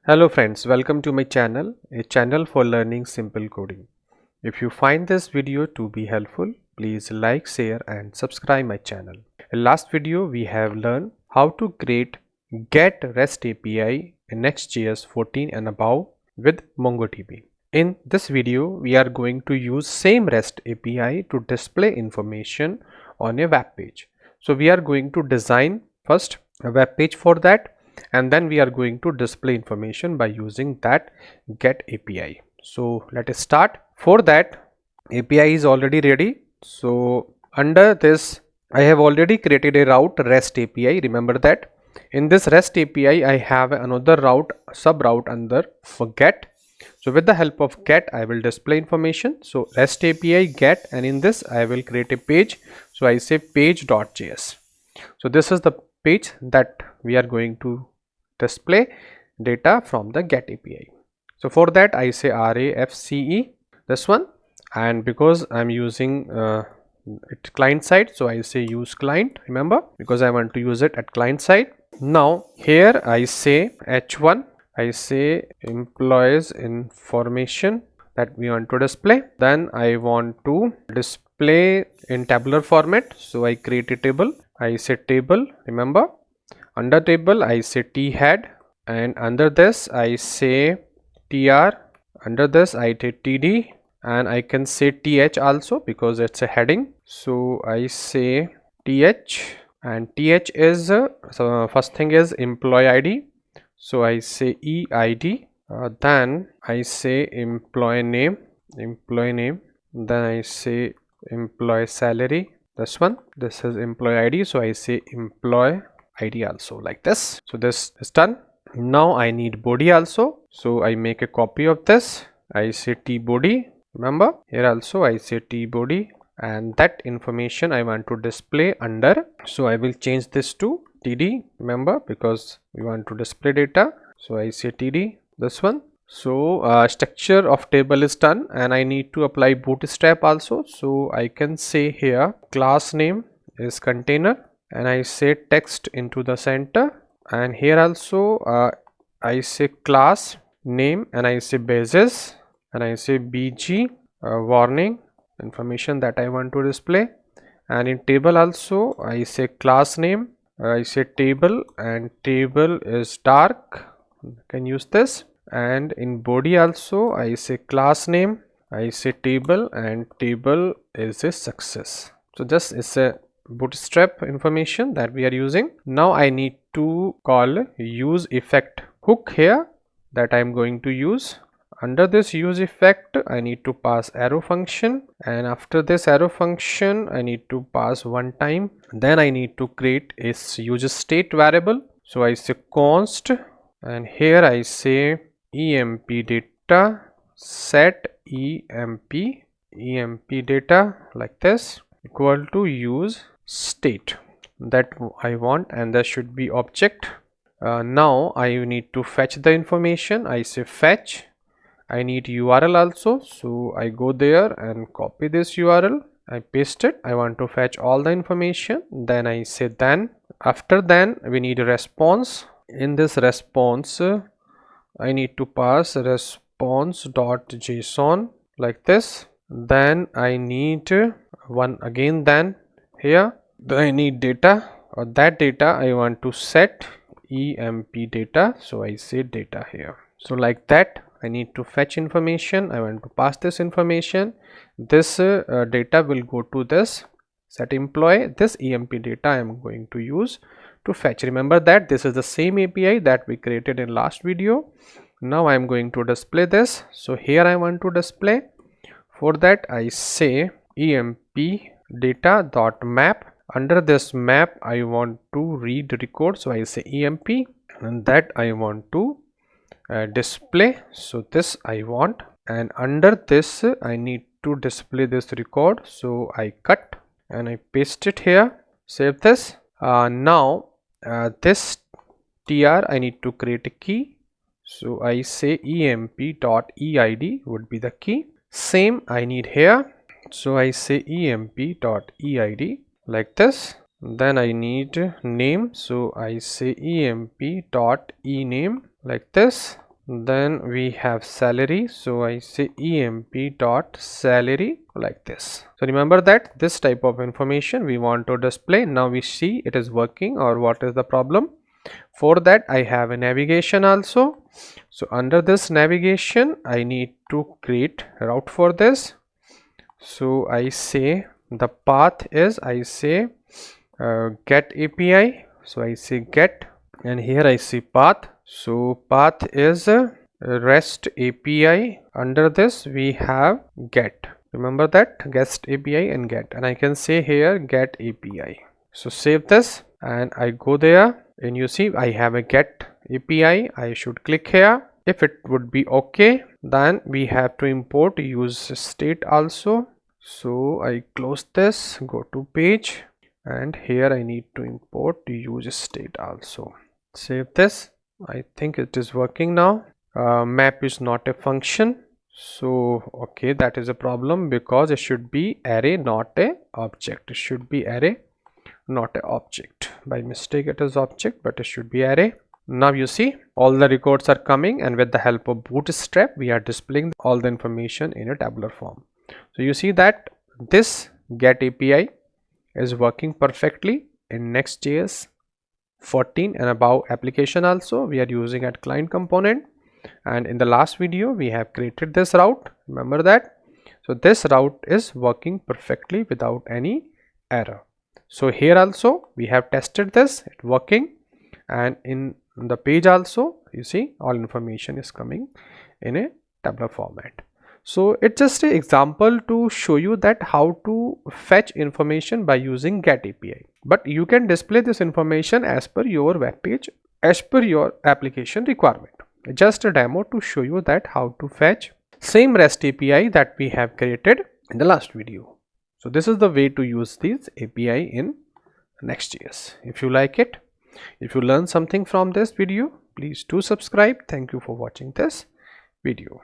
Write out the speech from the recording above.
Hello friends, welcome to my channel, a channel for learning simple coding. If you find this video to be helpful, please like, share and subscribe my channel. In last video we have learned how to create GET REST API in Next.js 14 and above with MongoDB. In this video we are going to use same REST API to display information on a web page. So we are going to design first a web page for that, and then we are going to display information by using that GET API. So let us start. For that, API is already ready. So under this I have already created a route REST API. Remember that in this REST API I have another route, sub route under for GET. So with the help of GET I will display information. So REST API GET, and in this I will create a page. So I say page.js. So this is the page that we are going to display data from the GET API. So for that I say RAFCE, this one, and because I'm using it client side, so I say use client, remember, because I want to use it at client side. Now here I say h1, I say employees information that we want to display. Then I want to display in tabular format, so I create a table. I say table, remember, under table I say t head, and under this I say tr, under this I take td, and I can say th also because it's a heading. So I say th, and th is so first thing is employee id, so I say eid. Then I say employee name, then I say employee salary, this one, this is employee id, so I say employee id also, like this. So this is done. Now I need body also, so I make a copy of this. I say t body, remember, here also I say t body, and that information I want to display under, so I will change this to td, remember, because we want to display data. So I say td, this one. So structure of table is done, and I need to apply bootstrap also. So I can say here class name is container, and I say text into the center, and here also I say class name, and I say basis, and I say bg warning information that I want to display. And in table also I say class name, I say table, and table is dark, can use this. And in body also I say class name, I say table, and table is a success. So this is a bootstrap information that we are using. Now I need to call use effect hook here that I am going to use. Under this use effect I need to pass arrow function, and after this arrow function I need to pass one time. Then I need to create a use state variable, so I say const, and here I say emp data set emp data, like this, equal to use state that I want, and there should be object. Now I need to fetch the information. I say fetch. I need URL also, so I go there and copy this URL, I paste it. I want to fetch all the information. Then I say then. After then we need a response. In this response I need to pass response.json, like this. Then I need one again, then here I need data, or that data I want to set emp data, so I say data here. So like that I need to fetch information, I want to pass this information. This data will go to this set employee. This emp data I am going to use to fetch. Remember that this is the same API that we created in last video. Now I am going to display this. So here I want to display. For that I say emp data dot map. Under this map I want to read record, so I say emp, and that I want to display, so this I want. And under this I need to display this record, so I cut and I paste it here, save this. Now this tr I need to create a key, so I say emp.eid would be the key. Same I need here, so I say emp.eid, like this. Then I need name, so I say emp.ename, like this. then we have salary, so I say emp dot salary like this. So remember that this type of information we want to display. Now we see it is working, or what is the problem. For that I have a navigation also. So under this navigation I need to create route for this. So I say the path is, I say get API, so I say get, and here I see path. So path is REST API. Under this we have get. Remember that, guest API and get, and I can say here get API. So save this and I go there, and you see I have a get API. I should click here. If it would be okay, then we have to import use state also. So I close this, go to page, and here I need to import use state also. Save this. I think it is working now. Map is not a function, so okay, that is a problem, because it should be array, not a object. It should be array, not a object. By mistake it is object, but it should be array. Now you see all the records are coming, and with the help of bootstrap we are displaying all the information in a tabular form. So you see that this get API is working perfectly in Next.js 14 and above application. Also we are using at client component, and in the last video we have created this route, remember that. So this route is working perfectly without any error. So here also we have tested this, it working, and in the page also you see all information is coming in a tabular format. So it's just an example to show you that how to fetch information by using get API, but you can display this information as per your web page, as per your application requirement. Just a demo to show you that how to fetch same REST API that we have created in the last video. So this is the way to use this API in Next.js. If you like it, if you learn something from this video, please do subscribe. Thank you for watching this video.